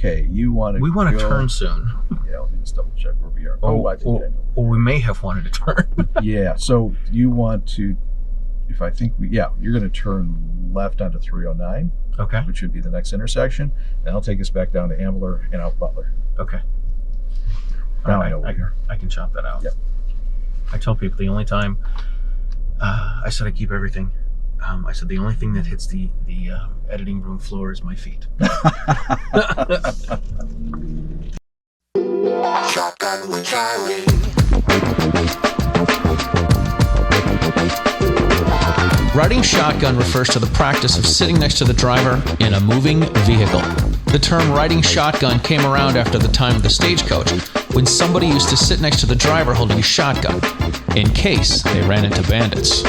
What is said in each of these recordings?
Okay, we want to turn soon. Yeah, let me just double check where we are. I think I know. Or we may have wanted to turn. Yeah, so you want to, you're going to turn left onto 309. Okay. Which would be the next intersection. And that'll take us back down to Ambler and out Butler. Okay. Now I know where we are. I can chop that out. Yep. I tell people the only time, I said I keep everything. I said the only thing that hits the editing room floor is my feet. Shotgun with Charlie. Riding shotgun refers to the practice of sitting next to the driver in a moving vehicle. The term riding shotgun came around after the time of the stagecoach, when somebody used to sit next to the driver holding a shotgun, in case they ran into bandits.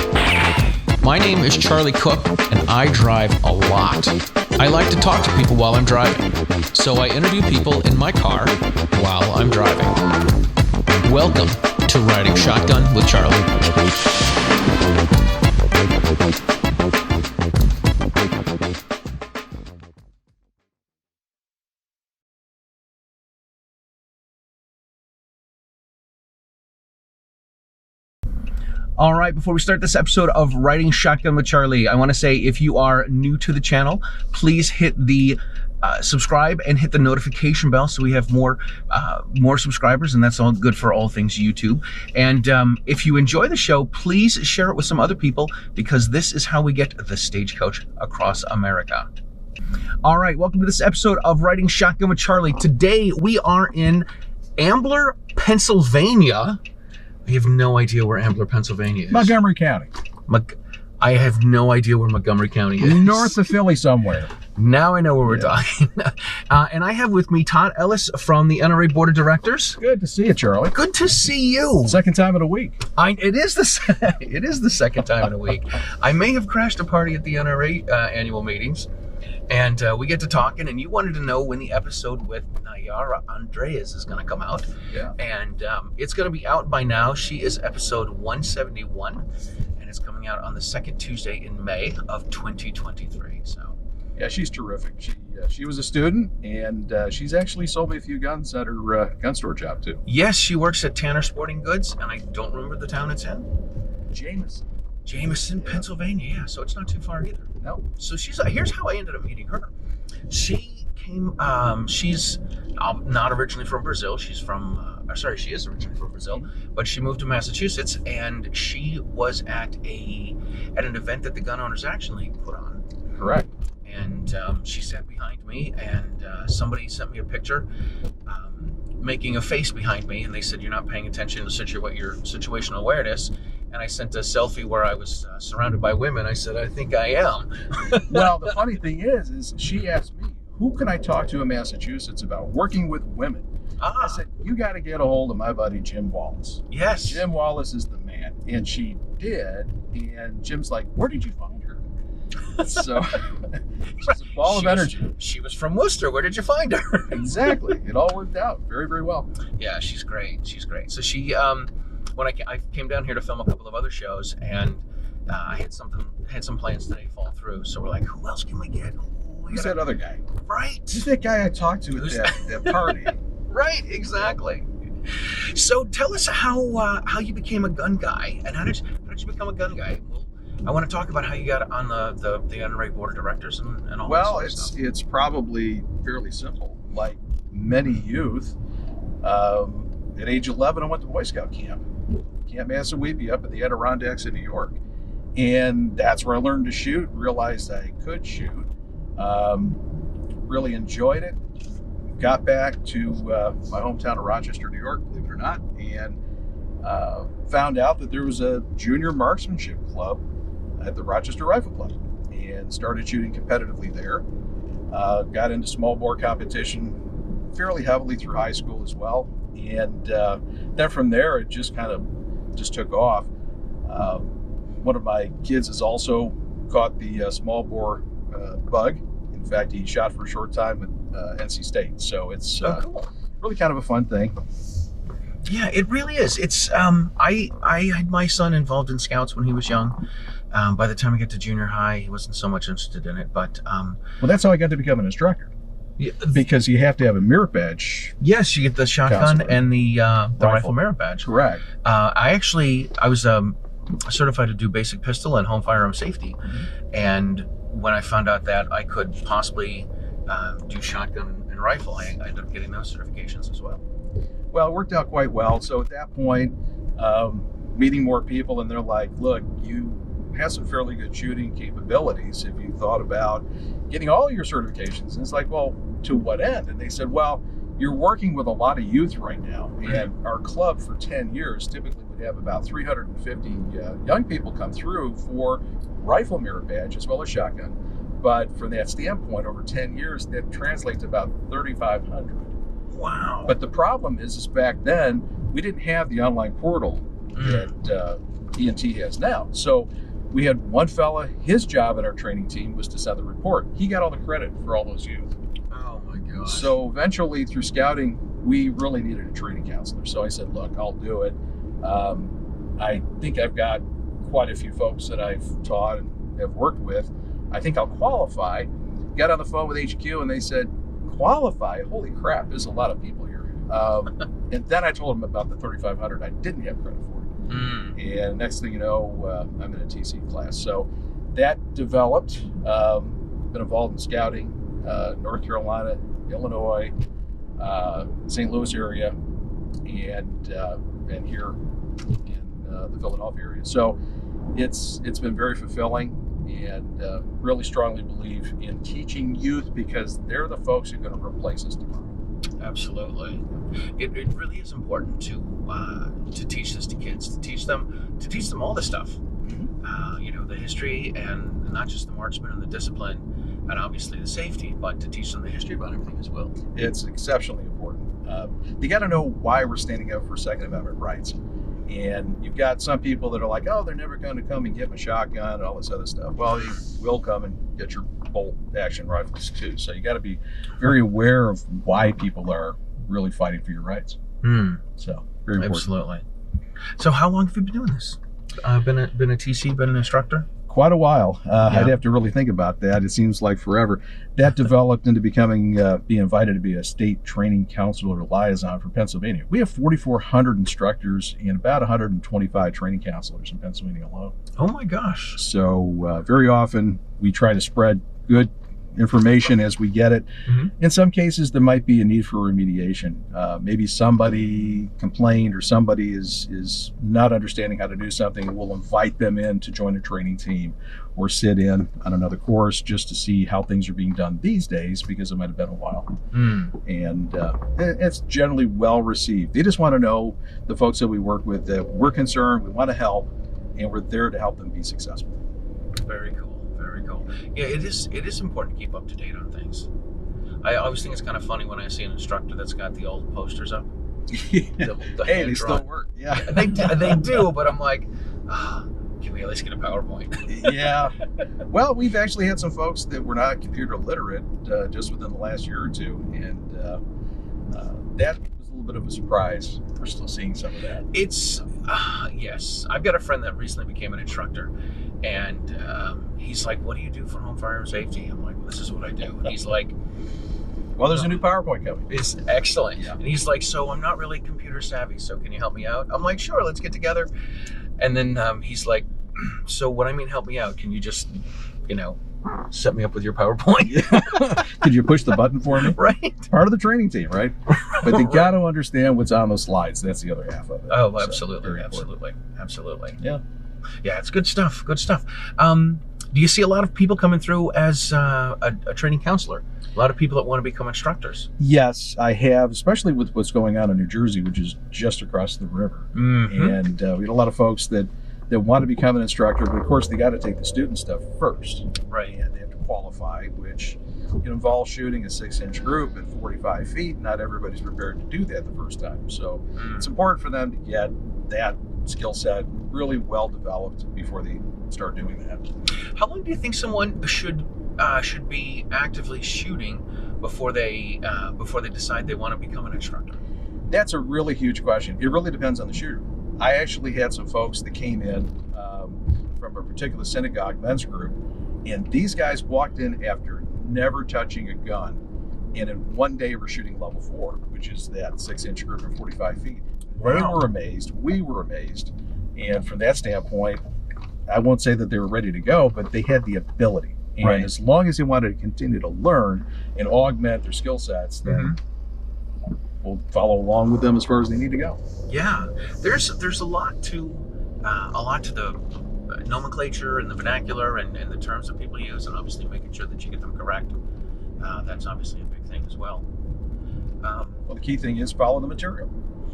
My name is Charlie Cook, and I drive a lot. I like to talk to people while I'm driving, so I interview people in my car while I'm driving. Welcome to Riding Shotgun with Charlie. All right, before we start this episode of Riding Shotgun with Charlie, I want to say if you are new to the channel, please hit the subscribe and hit the notification bell so we have more subscribers, and that's all good for all things YouTube. And if you enjoy the show, please share it with some other people, because this is how we get the stagecoach across America. All right, welcome to this episode of Riding Shotgun with Charlie. Today we are in Ambler, Pennsylvania. I have no idea where Ambler, Pennsylvania is. Montgomery County. I have no idea where Montgomery County is. North of Philly somewhere. Now I know where we're talking. And I have with me Todd Ellis from the NRA Board of Directors. Good to see you, Charlie. Good to see you. Second time in a week. It is the second time in a week. I may have crashed a party at the NRA annual meetings, and we get to talking, and you wanted to know when the episode with Nayara Andrejczyk is going to come out. Yeah. And it's going to be out by now. She is episode 171, and it's coming out on the second Tuesday in May of 2023. So. Yeah, she's terrific. She was a student, and she's actually sold me a few guns at her gun store job too. Yes, she works at Tanner Sporting Goods, and I don't remember the town it's in. Jameson, Pennsylvania. Yeah, so it's not too far either. No. So here's how I ended up meeting her. She came. She's not originally from Brazil. She's from. She is originally from Brazil, but she moved to Massachusetts, and she was at an event that the Gun Owners Action League put on. Correct. And she sat behind me, and somebody sent me a picture making a face behind me, and they said, "You're not paying attention to your situational awareness." And I sent a selfie where I was surrounded by women. I said, "I think I am." Well, the funny thing is she asked me, who can I talk to in Massachusetts about working with women? I said, you got to get a hold of my buddy Jim Wallace. Yes. Jim Wallace is the man. And she did. And Jim's like, where did you find her? So she's a ball of energy. She was from Worcester. Where did you find her? Exactly. It all worked out very, very well. Yeah, she's great. So she, when I came down here to film a couple of other shows, and I had some plans today fall through. So we're like, who else can we get? Who's that other guy? Right. Who's that guy I talked to at that party? Right, exactly. So tell us how you became a gun guy, and how did you become a gun guy? Well, I want to talk about how you got on the NRA Board of Directors and all that sort of stuff. It's probably fairly simple. Like many youth, at age 11, I went to Boy Scout camp. Camp Massaweepy up in the Adirondacks in New York. And that's where I learned to shoot, realized I could shoot. Really enjoyed it. Got back to my hometown of Rochester, New York, believe it or not, and found out that there was a junior marksmanship club at the Rochester Rifle Club, and started shooting competitively there. Got into small bore competition fairly heavily through high school as well, and then from there it just took off. One of my kids has also caught the small bore bug. In fact, he shot for a short time at NC State, so it's cool. Really kind of a fun thing. Yeah, it really is. It's I had my son involved in Scouts when he was young. By the time I got to junior high, he wasn't so much interested in it, but well, that's how I got to become an instructor. Yeah. Because you have to have a merit badge. Yes, you get the shotgun Counselor. and the rifle merit badge. Correct. I was certified to do basic pistol and home firearm safety, and when I found out that I could possibly do shotgun and rifle, I ended up getting those certifications as well. Well, it worked out quite well. So at that point, meeting more people, and they're like, look, you have some fairly good shooting capabilities. If you thought about getting all your certifications, and it's like, well, to what end? And they said, well, you're working with a lot of youth right now, and our club for 10 years typically would have about 350 young people come through for rifle merit badge as well as shotgun. But from that standpoint, over 10 years, that translates to about 3,500. Wow. But the problem is back then, we didn't have the online portal that ENT has now. So we had one fella, his job in our training team was to send the report. He got all the credit for all those youth. Oh my gosh. So eventually through scouting, we really needed a training counselor. So I said, look, I'll do it. I think I've got quite a few folks that I've taught and have worked with. I think I'll qualify. Got on the phone with HQ and they said, qualify? Holy crap, there's a lot of people here. And then I told them about the 3,500 I didn't have credit for. And next thing you know, I'm in a TC class. So that developed, been involved in scouting, North Carolina, Illinois, St. Louis area, and here in the Philadelphia area. So it's been very fulfilling, and really strongly believe in teaching youth because they're the folks who are going to replace us tomorrow. Absolutely. It really is important to teach this to kids, to teach them all this stuff. The history, and not just the marksman and the discipline, and obviously the safety, but to teach them the history about everything as well. It's exceptionally important. You got to know why we're standing up for Second Amendment rights. And you've got some people that are like, oh, they're never going to come and get my shotgun and all this other stuff. Well, they will come and get your bolt action rifles too. So you got to be very aware of why people are really fighting for your rights. So very important. Absolutely. So how long have you been doing this? Been a TC, been an instructor? Quite a while. I'd have to really think about that. It seems like forever. That developed into becoming, being invited to be a state training counselor liaison for Pennsylvania. We have 4,400 instructors and about 125 training counselors in Pennsylvania alone. Oh my gosh. So very often we try to spread good information as we get it. In some cases, there might be a need for remediation. Maybe somebody complained or somebody is not understanding how to do something, and we'll invite them in to join a training team or sit in on another course just to see how things are being done these days, because it might have been a while. And it's generally well received. They just want to know, the folks that we work with, that we're concerned, we want to help, and we're there to help them be successful. Very cool. Yeah, it is important to keep up to date on things. I always think it's kind of funny when I see an instructor that's got the old posters up. Hey, they still work. Yeah, they do, but I'm like, can we at least get a PowerPoint? Yeah. Well, we've actually had some folks that were not computer literate just within the last year or two, and that was a little bit of a surprise. We're still seeing some of that. It's yes. I've got a friend that recently became an instructor, and he's like, what do you do for home firearm safety? I'm like, well, this is what I do. And he's like, well, there's a new PowerPoint coming. It's excellent. Yeah. And he's like, so I'm not really computer savvy, so can you help me out? I'm like, sure, let's get together. And then he's like, so what I mean, help me out, can you just, set me up with your PowerPoint? Could you push the button for me? Right. Part of the training team, right? But they got to understand what's on those slides. That's the other half of it. Oh, So, absolutely. Absolutely. Yeah. Yeah, it's good stuff. Do you see a lot of people coming through as a training counselor? A lot of people that want to become instructors? Yes, I have, especially with what's going on in New Jersey, which is just across the river. And we had a lot of folks that want to become an instructor, but of course they got to take the student stuff first. Right. And they have to qualify, which involves shooting a 6-inch group at 45 feet. Not everybody's prepared to do that the first time. So it's important for them to get that skill set really well developed before they start doing that. How long do you think someone should be actively shooting before they decide they want to become an instructor? That's a really huge question. It really depends on the shooter. I actually had some folks that came in from a particular synagogue men's group, and these guys walked in after never touching a gun, And in one day, we're shooting level 4, which is that 6-inch group at 45 feet. They Wow. were amazed. We were amazed. And from that standpoint, I won't say that they were ready to go, but they had the ability. And Right. as long as they wanted to continue to learn and augment their skill sets, then we'll follow along with them as far as they need to go. Yeah, there's a lot to the nomenclature and the vernacular and the terms that people use, and obviously making sure that you get them correct. That's obviously a big thing as well. Well, the key thing is follow the material.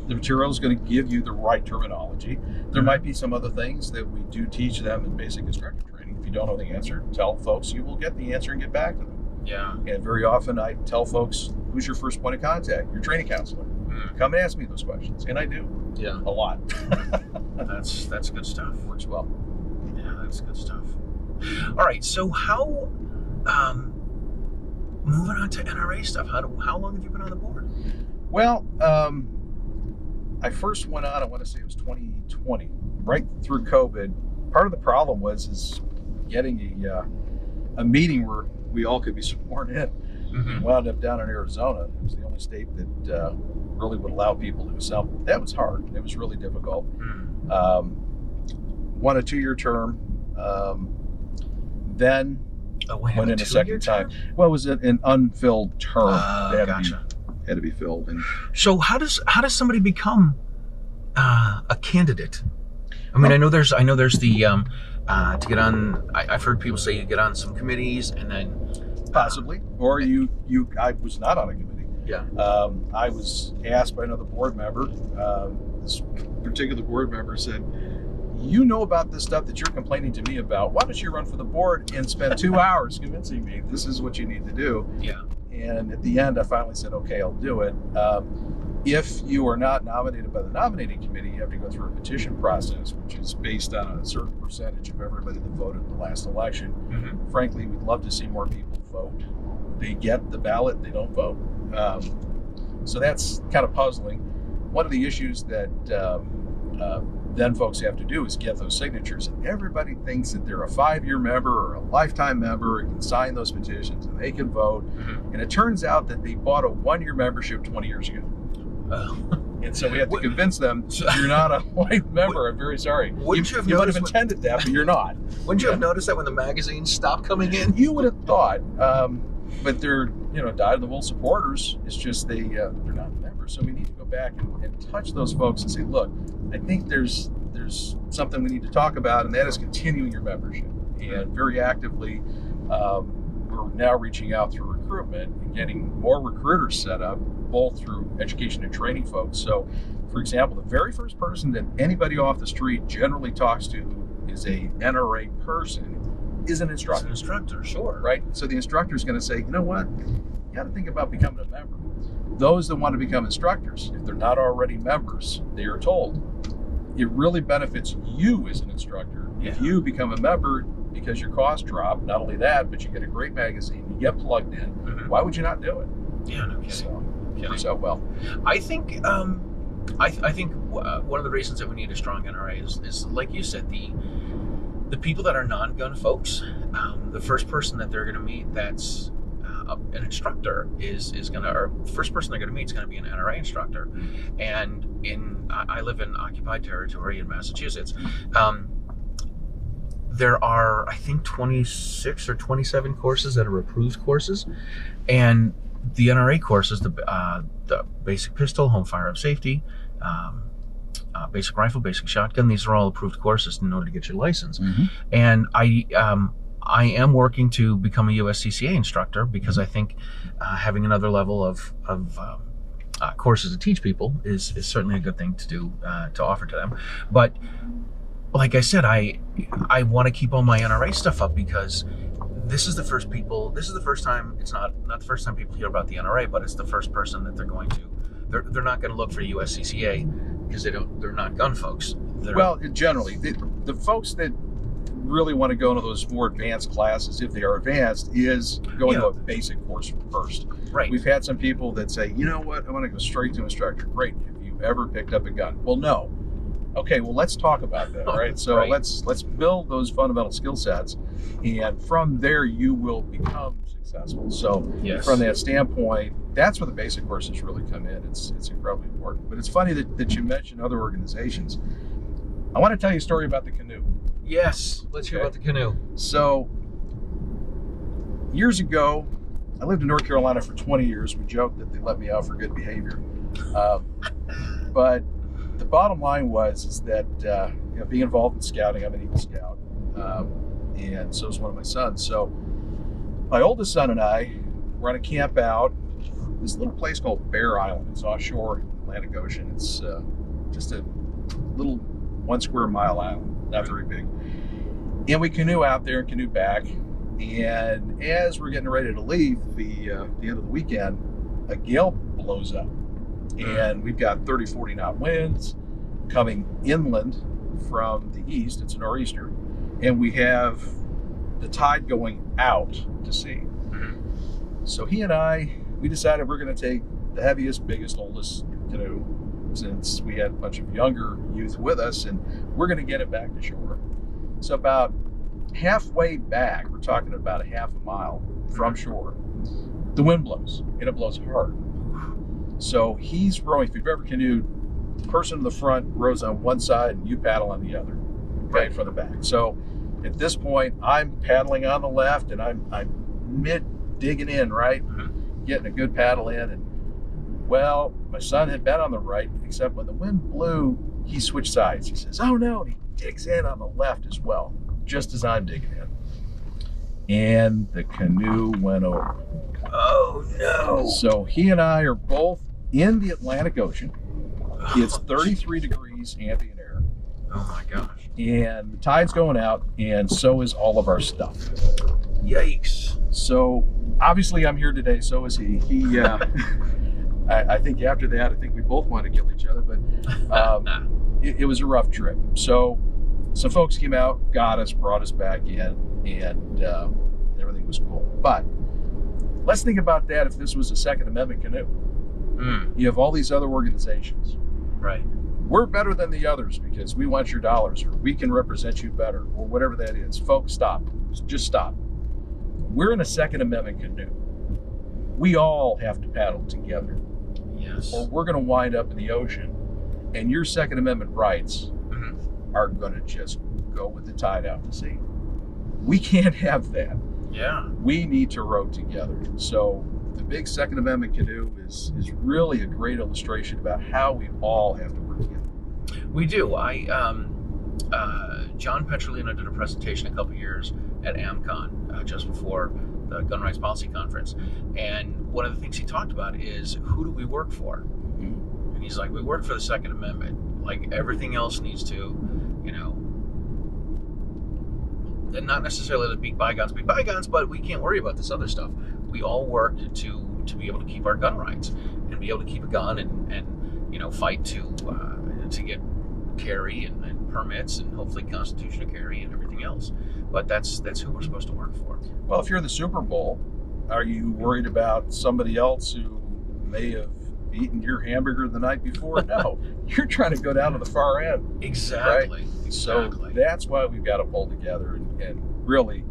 The material is going to give you the right terminology. There might be some other things that we do teach them in basic instructor training. If you don't know the answer, tell folks you will get the answer and get back to them. Yeah. And very often I tell folks, who's your first point of contact? Your training counselor. Come and ask me those questions. And I do. Yeah. A lot. That's good stuff. Works well. Yeah, that's good stuff. All right, so how moving on to NRA stuff, how long have you been on the board? Well, I first went on, I want to say it was 2020, right through COVID. Part of the problem was getting a meeting where we all could be sworn in. We wound up down in Arizona. It was the only state that really would allow people to assemble. That was hard. It was really difficult. Won a 2-year term. Then went in a second time. Well, it was an unfilled term. That had to be filled. And so how does somebody become a candidate? I mean, I know there's the to get on. I've heard people say you get on some committees and then possibly, or I was not on a committee. Yeah. I was asked by another board member. This particular board member said, "You know about this stuff that you're complaining to me about. Why don't you run for the board and spend 2 hours convincing me this is what you need to do?" Yeah. And at the end, I finally said, "Okay, I'll do it." If you are not nominated by the nominating committee, you have to go through a petition process, which is based on a certain percentage of everybody that voted in the last election. Frankly, we'd love to see more people vote. They get the ballot, they don't vote. So that's kind of puzzling. One of the issues that then folks have to do is get those signatures. And everybody thinks that they're a 5-year member or a lifetime member and can sign those petitions and they can vote. And it turns out that they bought a 1-year membership 20 years ago. And so we have to convince them, you're not a life member. I'm very sorry. Wouldn't You might have intended that, but you're not. Wouldn't you have noticed that when the magazines stopped coming in? You would have thought, but they're dyed-in-the-wool supporters. It's just they're not members. So we need to go back and touch those folks and say, look, I think there's something we need to talk about, and that is continuing your membership. And very actively, we're now reaching out through recruitment and getting more recruiters set up, both through education and training folks. So, for example, the very first person that anybody off the street generally talks to who is a NRA person is an instructor. An instructor, sure. Right? So the instructor is going to say, you know what? You got to think about becoming a member. Those that want to become instructors, if they're not already members, they are told, it really benefits you as an instructor if you become a member, because your costs drop. Not only that, but you get a great magazine, you get plugged in. Why would you not do it? Yeah, no kidding. So, works out well. I think I think one of the reasons that we need a strong NRA is like you said, the people that are non-gun folks. The first person that they're going to meet that's an instructor first person they're going to meet is going to be an NRA instructor. And I live in occupied territory in Massachusetts. There are, I think, 26 or 27 courses that are approved courses, and the NRA courses, the basic pistol, home firearm safety, basic rifle, basic shotgun, these are all approved courses in order to get your license. And I am working to become a USCCA instructor because I think having another level of courses to teach people is certainly a good thing to do, to offer to them. But like I said, I want to keep all my NRA stuff up because this is the first time, it's not the first time people hear about the NRA, but it's the first person that they're not going to look for USCCA because they're not gun folks. Well, generally, the folks that really want to go into those more advanced classes, if they are advanced, is going to a basic course first. Right. We've had some people that say, you know what, I want to go straight to instructor. Great. Have you ever picked up a gun? Well, no. Okay, well, let's talk about that, right? So let's build those fundamental skill sets, and from there you will become successful successful. So Yes. from that standpoint, that's where the basic courses really come in. It's incredibly important. But it's funny that you mentioned other organizations. I want to tell you a story about the canoe. Yes. Let's hear Okay. about the canoe. So years ago, I lived in North Carolina for 20 years. We joked that they let me out for good behavior. But the bottom line is that being involved in scouting, I'm an Eagle Scout, and so is one of my sons. So my oldest son and I were on a camp out this little place called Bear Island. It's offshore Atlantic Ocean. It's just a little 1 square mile island, not very big. And we canoe out there and canoe back. And as we're getting ready to leave the end of the weekend, a gale blows up. And we've got 30, 40 knot winds coming inland from the east. It's a nor'easter. And we have the tide going out to sea. So he and I, we decided we're going to take the heaviest, biggest, oldest canoe, since we had a bunch of younger youth with us, and we're going to get it back to shore. So about halfway back, we're talking about a half a mile from shore, the wind blows, and it blows hard. So he's rowing. If you've ever canoed, the person in the front rows on one side and you paddle on the other, right from the back. So at this point, I'm paddling on the left and I'm mid digging in, right? Getting a good paddle in. And well, my son had been on the right, except when the wind blew, he switched sides. He says, oh no, and he digs in on the left as well, just as I'm digging in. And the canoe went over. Oh no. So he and I are both in the Atlantic Ocean. It's 33 degrees ambient air. Oh my gosh. And the tide's going out, and so is all of our stuff. Yikes. So obviously I'm here today, so is he. I think after that, I think we both wanted to kill each other, but it was a rough trip. So some folks came out, got us, brought us back in, and everything was cool. But let's think about that if this was a Second Amendment canoe. You have all these other organizations. Right. We're better than the others because we want your dollars, or we can represent you better, or whatever that is. Folks, stop. Just stop. We're in a Second Amendment canoe. We all have to paddle together, Yes. or we're going to wind up in the ocean, and your Second Amendment rights are going to just go with the tide out to sea. We can't have that. Yeah. We need to row together. So the big Second Amendment canoe is really a great illustration about how we all have to work together. We do. John Petrolino did a presentation a couple years at AmCon just before the Gun Rights Policy Conference, and one of the things he talked about is, who do we work for? And he's like, we work for the Second Amendment. Like, everything else needs to, and not necessarily let bygones be bygones, but we can't worry about this other stuff. We all work to be able to keep our gun rights and be able to keep a gun and fight to get carry and permits and hopefully constitutional carry and everything else. But that's who we're supposed to work for. Well, if you're in the Super Bowl, are you worried about somebody else who may have eaten your hamburger the night before? No, you're trying to go down to the far end. Exactly. Right? Exactly. So that's why we've got to pull together, and really,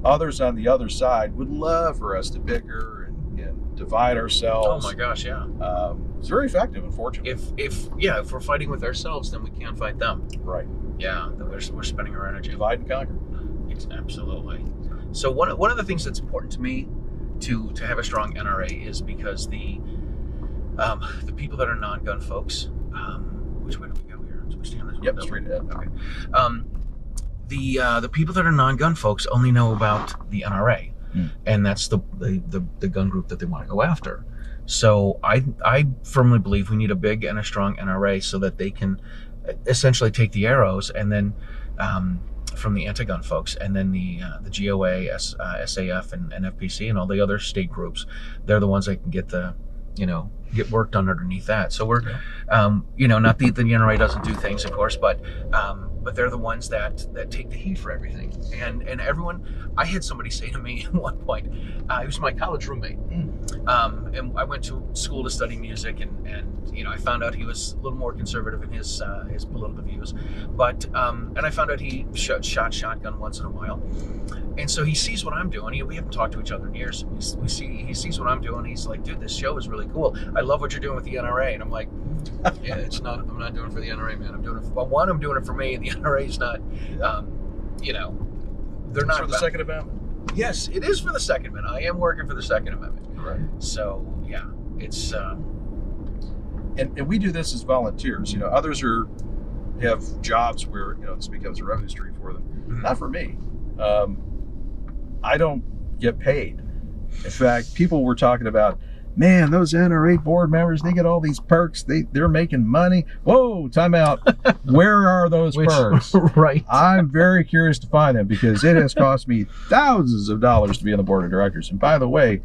others on the other side would love for us to bicker and divide ourselves. Oh my gosh, yeah. It's very effective, unfortunately. If we're fighting with ourselves, then we can't fight them. Right. Yeah, then we're spending our energy. Divide and conquer. Absolutely. So one of the things that's important to me to have a strong NRA is because the people that are non-gun folks, which way do we go here? Do we stay on this? Yep, straight ahead. Okay. The people that are non-gun folks only know about the NRA, and that's the gun group that they want to go after. So I firmly believe we need a big and a strong NRA so that they can essentially take the arrows and then from the anti-gun folks, and then the GOA, SAF, and FPC, and all the other state groups. They're the ones that can get get work done underneath that. So we're, not the NRA doesn't do things, of course, but they're the ones that take the heat for everything. And everyone, I had somebody say to me at one point, he was my college roommate, and I went to school to study music, and you know, I found out he was a little more conservative in his political views, but and I found out he shot shotgun once in a while, and so he sees what I'm doing. We haven't talked to each other in years. He sees what I'm doing. He's like, dude, this show is really cool. I love what you're doing with the NRA, and I'm like, yeah, I'm not doing it for the NRA, man. I'm doing it. Well, one, I'm doing it for me, and the NRA's not, you know, they're not for the Second Amendment. Yes, it is for the Second Amendment. I am working for the Second Amendment. Right. So yeah, it's and we do this as volunteers. You know, others have jobs where, you know, this becomes a revenue stream for them. Mhm. Not for me. I don't get paid. In fact, people were talking about, man, those NRA board members, they get all these perks. They're making money. Whoa, time out. Where are those perks? Right. I'm very curious to find them, because it has cost me thousands of dollars to be on the board of directors. And by the way,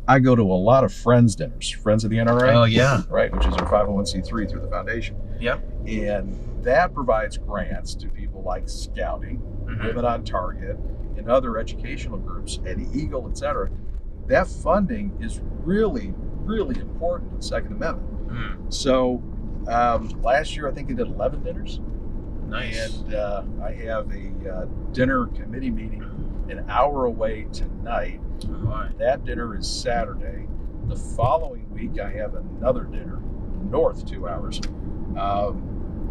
I go to a lot of Friends dinners, Friends of the NRA. Oh yeah. Right, which is our 501c3 through the foundation. Yep. And that provides grants to people like Scouting, Mhm. Women on Target, and other educational groups, and Eagle, etc. That funding is really, really important to the Second Amendment. Mm. So last year, I think I did 11 dinners. Nice. And I have a dinner committee meeting an hour away tonight. Oh, boy. That dinner is Saturday. The following week, I have another dinner north 2 hours.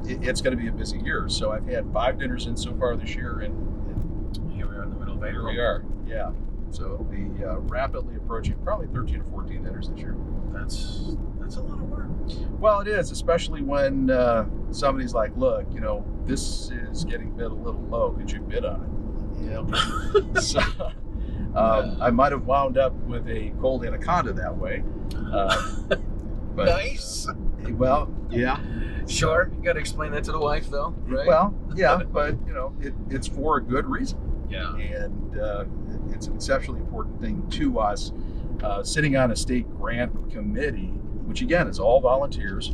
It's going to be a busy year. So I've had 5 dinners in so far this year, and Here we are in the middle of here April. we are. Yeah. So it'll be rapidly approaching probably 13 or 14 dinners this year. That's a lot of work. Well, it is, especially when somebody's like, look, you know, this is getting bid a little low. Could you bid on it? Yeah. So I might have wound up with a cold anaconda that way. But, Nice. Well, yeah. Sure. You got to explain that to the wife, though, right? Well, yeah, but, you know, it's for a good reason. Yeah. And it's an exceptionally important thing to us. Sitting on a state grant committee, which again is all volunteers.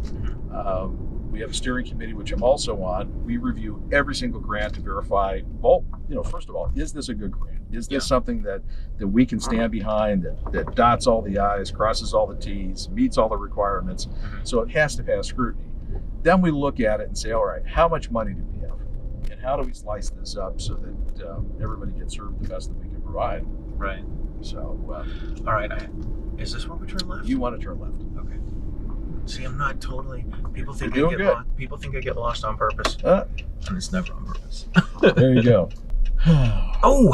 We have a steering committee, which I'm also on. We review every single grant to verify, well, you know, first of all, is this a good grant? Is this something that we can stand behind, that dots all the I's, crosses all the T's, meets all the requirements? So it has to pass scrutiny. Then we look at it and say, all right, how much money do we have? And how do we slice this up so that everybody gets served the best that we can provide? Right. So, All right. Is this where we turn left? you want to turn left. Okay. See, I'm not totally. People think You're I doing get good. lost. People think I get lost on purpose, Uh, and it's never on purpose. there you go. Oh,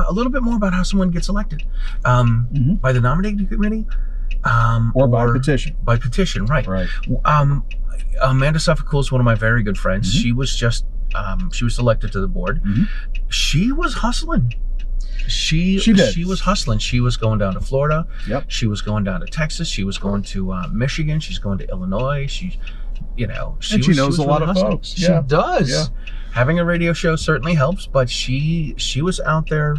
a little bit more about how someone gets elected. By the nominating committee, Or by petition. By petition, right? Right. Amanda Suffolk is one of my very good friends. She was just she was elected to the board. She was hustling. She did. She was hustling. She was going down to Florida. Yep. She was going down to Texas. She was going to Michigan. She's going to Illinois. She knows a lot of folks. She Yeah. does. Yeah. Having a radio show certainly helps, but she was out there.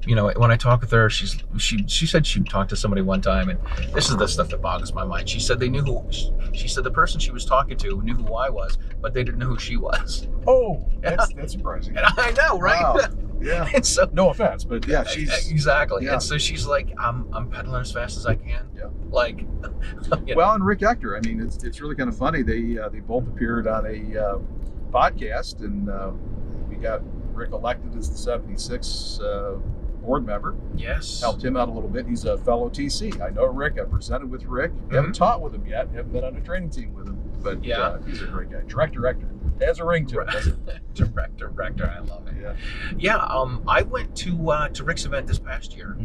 You know, when I talk with her, she said she talked to somebody one time, and this is the stuff that boggles my mind. She said she said the person she was talking to knew who I was, but they didn't know who she was. Oh, that's surprising. And I know, right? Wow. Yeah. And so, No offense, but yeah, she's exactly. yeah. And so she's like, I'm pedaling as fast as I can. Yeah. Like, you know. Well, and Rick Ector. I mean, it's really kind of funny. They both appeared on a podcast, and we got Rick elected as the 76th board member. Yes. Helped him out a little bit. He's a fellow TC. I know Rick. I presented with Rick. Haven't taught with him yet. Haven't been on a training team with him. But he's a great guy. Director. Has a ring to it, doesn't it? Director. I love it. Yeah. Yeah. I went to Rick's event this past year.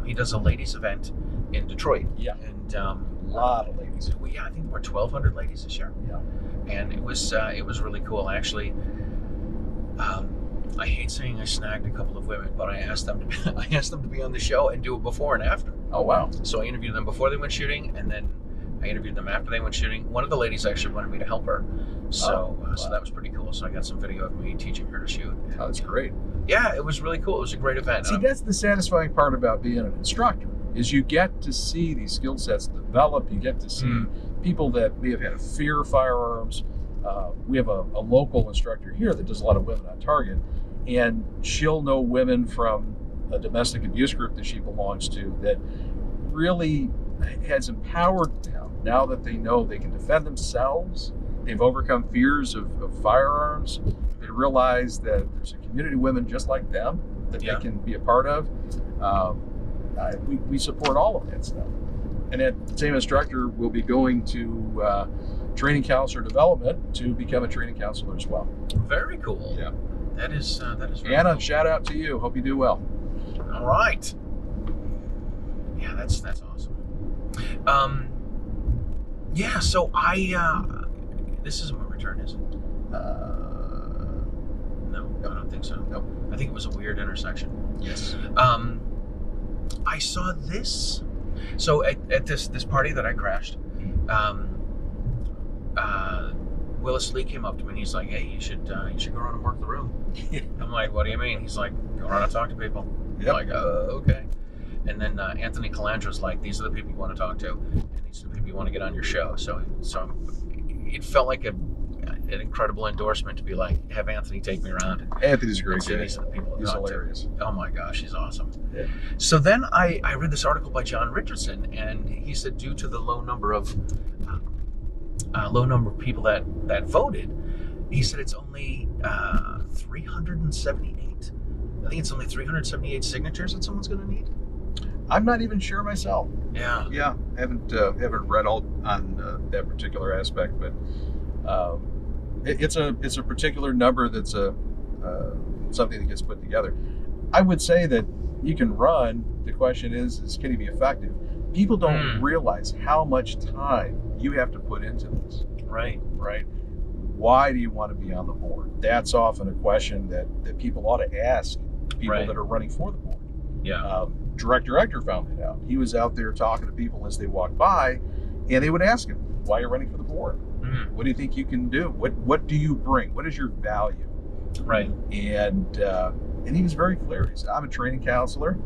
He does a ladies event in Detroit. Yeah. And A lot of ladies. I think we're 1,200 ladies this year. Yeah. And it was really cool. Actually, I hate saying I snagged a couple of women, but I asked them to be on the show and do it before and after. Oh, wow. So I interviewed them before they went shooting, and then I interviewed them after they went shooting. One of the ladies actually wanted me to help her, so so that was pretty cool. So I got some video of me teaching her to shoot. Oh, that's great. Yeah, it was really cool. It was a great event. See, that's the satisfying part about being an instructor, is you get to see these skill sets develop. You get to see people that may have had a fear of firearms. We have a local instructor here that does a lot of women on target, and she'll know women from a domestic abuse group that she belongs to that really has empowered them now that they know they can defend themselves. They've overcome fears of firearms. They realize that there's a community of women just like them that they can be a part of. We support all of that stuff. And that same instructor will be going to training counselor development to become a training counselor as well. Very cool. Yeah. That is very Anna, cool. shout out to you. Hope you do well. All right. Yeah, that's awesome. Yeah, so this isn't my return, is it? No, I don't think so. Nope. I think it was a weird intersection. Yes. I saw this. So at this party that I crashed, Willis Lee came up to me and he's like, "Hey, you should go around and mark the room." I'm like, "What do you mean?" He's like, "Go around and talk to people." Yep. I'm like, okay. And then Anthony Calandra's like, "These are the people you want to talk to, and these are the people you want to get on your show." So it felt like an incredible endorsement to be like, have Anthony take me around. Anthony's a great guy. These are the people to He's talk to. hilarious. Oh my gosh, he's awesome. Yeah. So then I read this article by John Richardson, and he said due to the low number of people that voted, he said it's only 378. I think it's only 378 signatures that someone's going to need. I'm not even sure myself. Yeah. Yeah, haven't read all on that particular aspect, but it's a particular number that's something that gets put together. I would say that you can run. The question is can you be effective? People don't realize how much time you have to put into this. Right. Why do you want to be on the board? That's often a question that people ought to ask people that are running for the board. Yeah. Director found that out. He was out there talking to people as they walked by, and they would ask him, "Why are you running for the board? What do you think you can do? What do you bring? What is your value?" Right. And he was very clear. He said, "I'm a training counselor,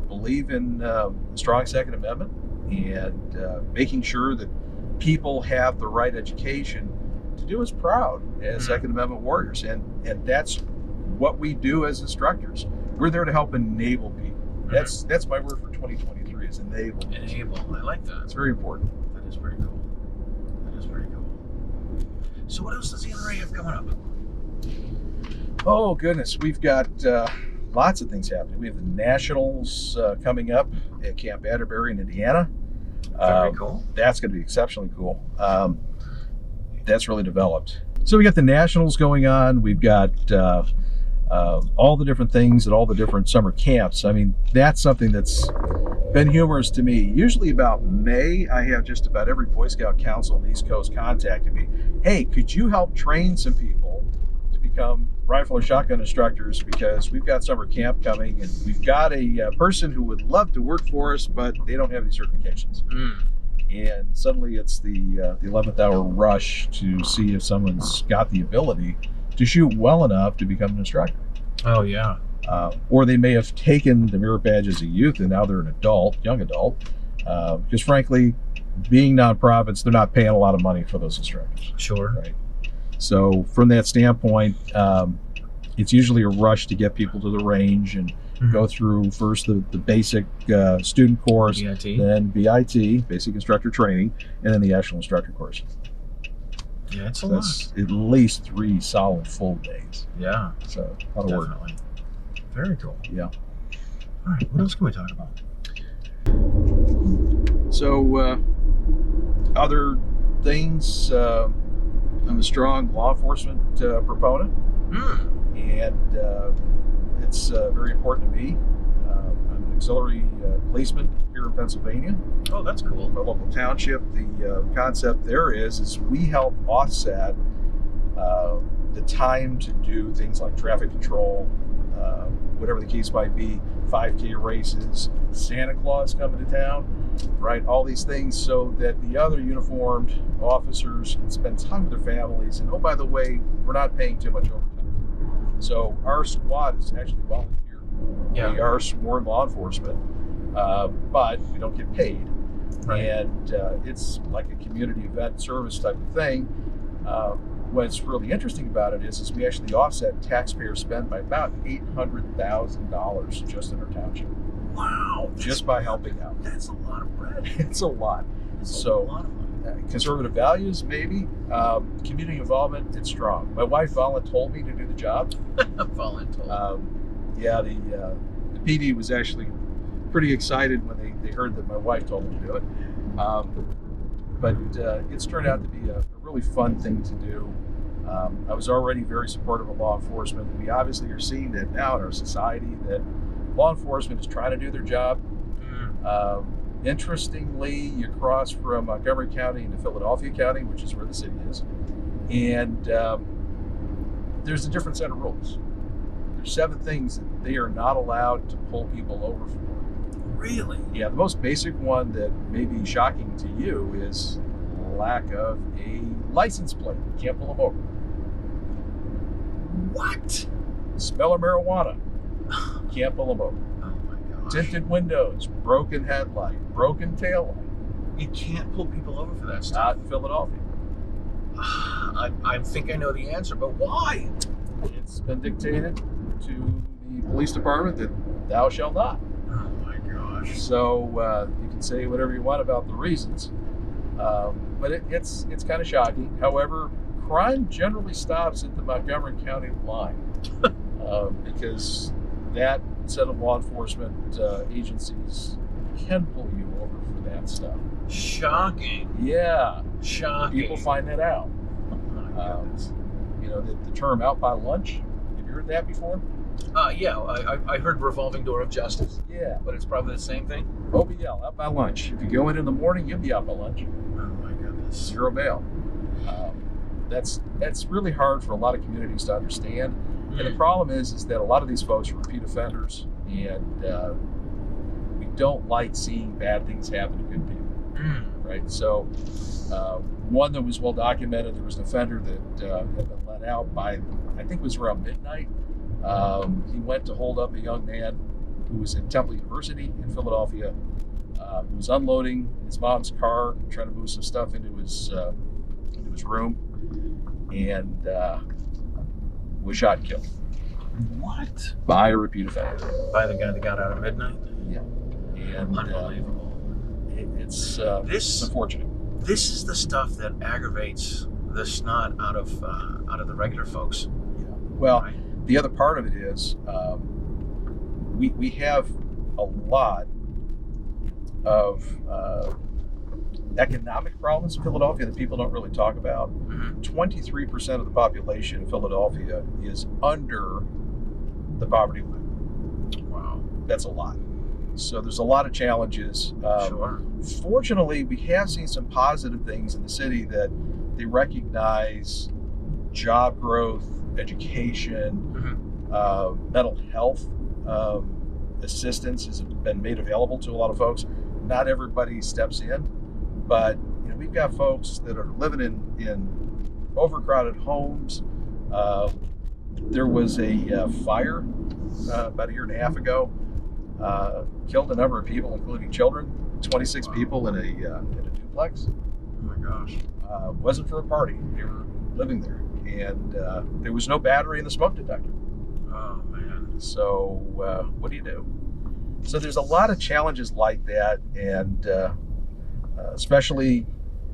believe in the strong Second Amendment, and making sure that people have the right education to do us proud as Second Amendment warriors." And that's what we do as instructors. We're there to help enable people. That's my word for 2023 is enable. Enable. I like that. It's very important. That is very cool. So what else does the NRA have coming up? Oh goodness, we've got lots of things happening. We have the Nationals coming up at Camp Atterbury in Indiana. Very cool. That's going to be exceptionally cool. That's really developed. So we got the Nationals going on. We've got all the different things at all the different summer camps. I mean, that's something that's been humorous to me. Usually about May, I have just about every Boy Scout council on the East Coast contacting me. "Hey, could you help train some people to become rifle or shotgun instructors, because we've got summer camp coming and we've got a person who would love to work for us, but they don't have any certifications." And suddenly it's the 11th hour rush to see if someone's got the ability to shoot well enough to become an instructor. Oh yeah. Or they may have taken the merit badge as a youth and now they're an adult, young adult. Because frankly, being nonprofits, they're not paying a lot of money for those instructors. Sure. Right. So from that standpoint, it's usually a rush to get people to the range and go through first the basic student course, BIT. then BIT, basic instructor training, and then the actual instructor course. Yeah, it's a So lot. that's at least 3 solid full days. Yeah, So a lot of work. definitely. Very cool. Yeah. All right, what else can we talk about? So other things, I'm a strong law enforcement proponent, and it's very important to me. I'm an auxiliary policeman here in Pennsylvania. Oh, that's cool. My local township, the concept there is we help offset the time to do things like traffic control, whatever the case might be, 5K races, Santa Claus coming to town, right? All these things so that the other uniformed officers can spend time with their families. And oh, by the way, we're not paying too much overtime. So our squad is actually volunteer. Yeah. We are sworn law enforcement, but we don't get paid. Right. And it's like a community event service type of thing. What's really interesting about it is we actually offset taxpayer spend by about $800,000 just in our township. Wow. just by helping out. That's a lot of bread. It's a lot. It's So, a lot of money. Conservative values, maybe. Community involvement, it's strong. My wife voluntold me to do the job. Voluntold. Yeah, the PD was actually pretty excited when they heard that my wife told them to do it. But it's turned out to be a really fun thing to do. I was already very supportive of law enforcement. We obviously are seeing that now in our society, that law enforcement is trying to do their job. Interestingly, you cross from Montgomery County into Philadelphia County, which is where the city is, and there's a different set of rules. There's 7 things that they are not allowed to pull people over for. Really? Yeah, the most basic one that may be shocking to you is lack of a license plate. You can't pull them over. What? Smell of marijuana. Can't pull them over. Oh my gosh. Tinted windows, broken headlight, broken taillight. You can't pull people over for that Not stuff. in Philadelphia. I think I know the answer, but why? It's been dictated to the police department that thou shalt not. Oh my gosh. So you can say whatever you want about the reasons, but it's kind of shocking. However, crime generally stops at the Montgomery County line because that set of law enforcement agencies can pull you over for that stuff. Shocking. Yeah, Shocking. people find that out. Oh my goodness. You know, the term "out by lunch." Have you heard that before? Yeah, I heard revolving door of justice, Yeah. but it's probably the same thing. OBL, out by lunch. If you go in the morning, you'll be out by lunch. Oh my goodness. 0 bail. That's really hard for a lot of communities to understand. And the problem is that a lot of these folks are repeat offenders, and we don't like seeing bad things happen to good people, right? So one that was well documented, there was an offender that had been let out by, I think it was around midnight. He went to hold up a young man who was at Temple University in Philadelphia, who was unloading his mom's car, trying to move some stuff into his room, and was shot and killed What? by a repeat offender. By the guy that got out at midnight? Yeah, and Unbelievable. it's This- unfortunate. This is the stuff that aggravates the snot out of the regular folks. Yeah. Well, Right? the other part of it is we have a lot of economic problems in Philadelphia that people don't really talk about. 23% of the population in Philadelphia is under the poverty line. Wow. That's a lot. So there's a lot of challenges. Sure. Fortunately, we have seen some positive things in the city that they recognize job growth, education, mental health assistance has been made available to a lot of folks. Not everybody steps in, but we've got folks that are living in overcrowded homes. There was a fire about 1.5 years ago, killed a number of people, including children. 26 people in a duplex. Oh my gosh. Wasn't for a party. They were living there, and there was no battery in the smoke detector. Oh man. So what do you do? So there's a lot of challenges like that, and especially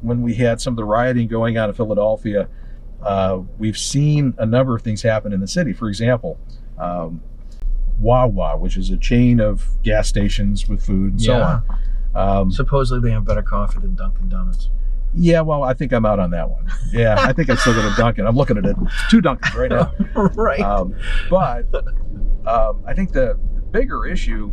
when we had some of the rioting going on in Philadelphia, we've seen a number of things happen in the city. For example, Wawa, which is a chain of gas stations with food and so on. Supposedly they have better coffee than Dunkin' Donuts. Yeah, well, I think I'm out on that one. Yeah, I think I still go to Dunkin'. I'm looking at it. 2 Dunkins right now. Right. But I think the bigger issue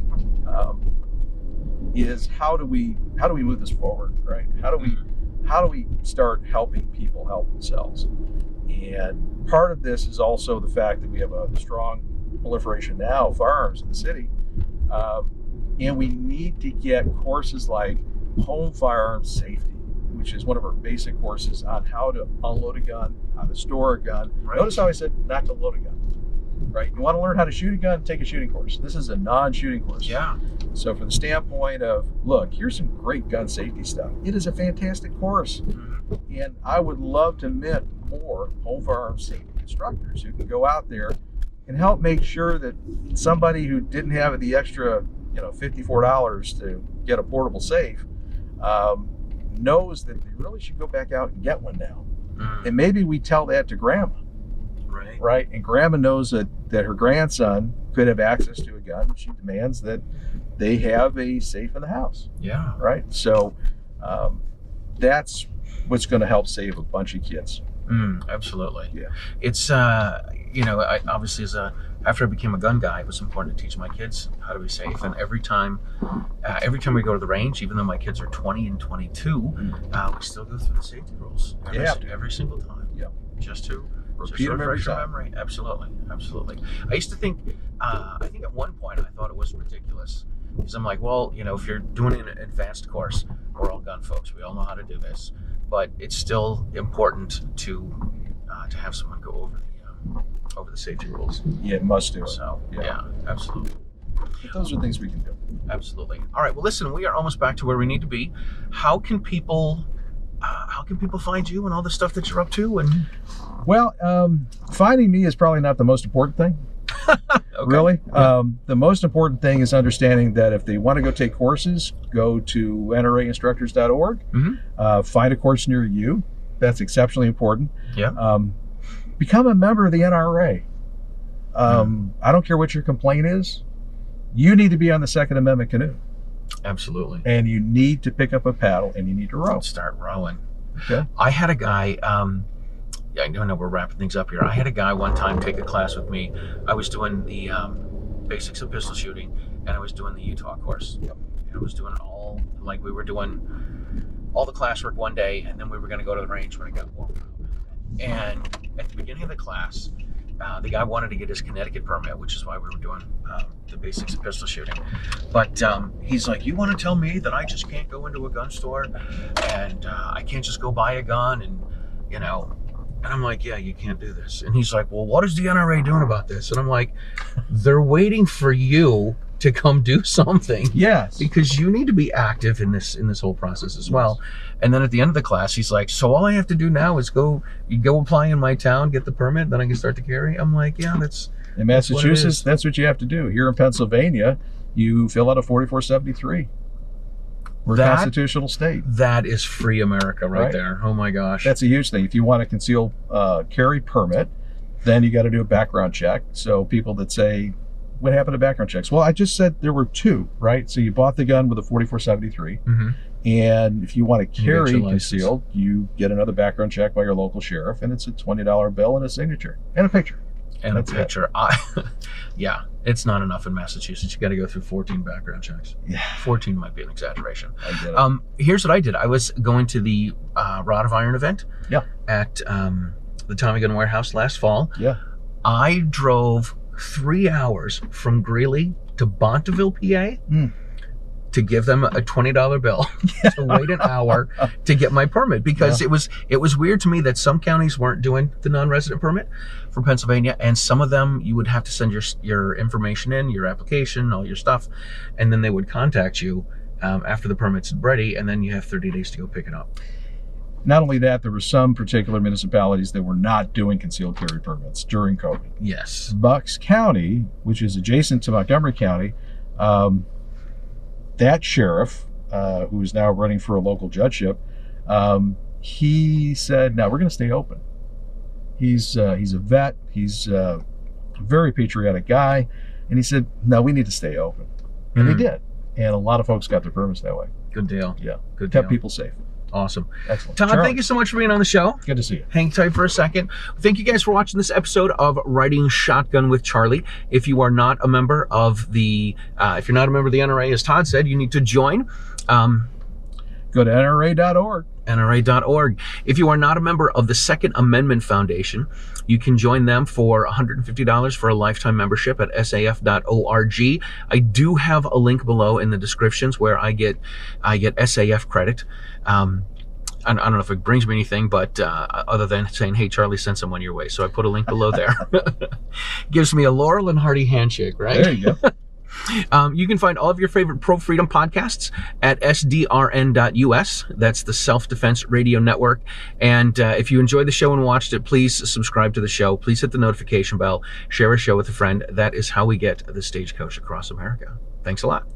is how do we move this forward, right? How do we start helping people help themselves? And part of this is also the fact that we have a strong proliferation now of firearms in the city, and we need to get courses like home firearms safety, which is one of our basic courses on how to unload a gun, how to store a gun. Right. Notice how I said not to load a gun, right? You want to learn how to shoot a gun, take a shooting course. This is a non-shooting course. Yeah. So from the standpoint of, look, here's some great gun safety stuff. It is a fantastic course. And I would love to meet more home firearms safety instructors who can go out there and help make sure that somebody who didn't have the extra $54 to get a portable safe, knows that they really should go back out and get one now. And maybe we tell that to grandma, right? And grandma knows that her grandson could have access to a gun. She demands that they have a safe in the house. Yeah. Right. So that's what's going to help save a bunch of kids. Absolutely. Yeah. It's I obviously after I became a gun guy, it was important to teach my kids how to be safe. And every time we go to the range, even though my kids are 20 and 22, we still go through the safety rules every single time. Yeah. Just to repeat them every time. Memory. Absolutely. I used to think, I think at one point I thought it was ridiculous. Because I'm like, well, if you're doing an advanced course, we're all gun folks. We all know how to do this. But it's still important to have someone go over the safety rules. Yeah, must do it. So, yeah absolutely. But those are things we can do. Absolutely. All right. Well, listen, we are almost back to where we need to be. How can people find you and all the stuff that you're up to? And well, finding me is probably not the most important thing. Okay. Really. Yeah. The most important thing is understanding that if they want to go take courses, go to nrainstructors.org. Find a course near you. That's exceptionally important. Yeah. Become a member of the NRA. I don't care what your complaint is. You need to be on the Second Amendment canoe. Absolutely. And you need to pick up a paddle and you need to row. Start rowing. Okay. I had a guy, I know we're wrapping things up here. I had a guy one time take a class with me. I was doing the basics of pistol shooting, and I was doing the Utah course. Yep. And I was doing it all, like we were doing all the classwork one day, and then we were going to go to the range when it got warm. And at the beginning of the class, the guy wanted to get his Connecticut permit, which is why we were doing the basics of pistol shooting. But he's like, you want to tell me that I just can't go into a gun store and I can't just go buy a gun and, and I'm like, yeah, you can't do this. And he's like, well, what is the NRA doing about this? And I'm like, they're waiting for you to come do something. Yes. Because you need to be active in this whole process as well. And then at the end of the class, he's like, so all I have to do now is go apply in my town, get the permit, then I can start to carry. I'm like, yeah, that's in Massachusetts, that's what you have to do. Here in Pennsylvania, you fill out a 4473. We're a constitutional state. That is free America right there. Oh my gosh. That's a huge thing. If you want a concealed carry permit, then you got to do a background check. So people that say, what happened to background checks? Well, I just said there were two, right? So you bought the gun with a 4473. And if you want to carry concealed, you get another background check by your local sheriff, and it's a $20 bill and a signature and a picture. And that's a picture. Yeah, it's not enough in Massachusetts. You got to go through 14 background checks. Yeah. 14 might be an exaggeration. I get it. Here's what I did. I was going to the Rod of Iron event at the Tommy Gun Warehouse last fall. Yeah. I drove 3 hours from Greeley to Bonteville, PA, to give them a $20 bill to wait an hour to get my permit, because it was weird to me that some counties weren't doing the non-resident permit for Pennsylvania, and some of them you would have to send your information in, your application, all your stuff, and then they would contact you after the permit's ready, and then you have 30 days to go pick it up. Not only that, there were some particular municipalities that were not doing concealed carry permits during COVID. Yes. Bucks County, which is adjacent to Montgomery County, that sheriff, who is now running for a local judgeship, he said, "No, we're going to stay open." He's a vet. He's a very patriotic guy, and he said, "No, we need to stay open," and they did. And a lot of folks got their permits that way. Good deal. Yeah, Good kept deal. people safe. Awesome. Excellent. Todd, thank you so much for being on the show. Good to see you. Hang tight for a second. Thank you guys for watching this episode of Riding Shotgun with Charlie. If you are not a member of the, if you're not a member of the NRA, as Todd said, you need to join. Go to NRA.org. NRA.org. If you are not a member of the Second Amendment Foundation, you can join them for $150 for a lifetime membership at saf.org. I do have a link below in the descriptions where I get SAF credit. I don't know if it brings me anything, but other than saying, hey, Charlie sent someone your way. So I put a link below there. Gives me a Laurel and Hardy handshake, right? There you go. You can find all of your favorite pro-freedom podcasts at sdrn.us. That's the Self-Defense Radio Network. And if you enjoyed the show and watched it, please subscribe to the show. Please hit the notification bell. Share a show with a friend. That is how we get the Stagecoach across America. Thanks a lot.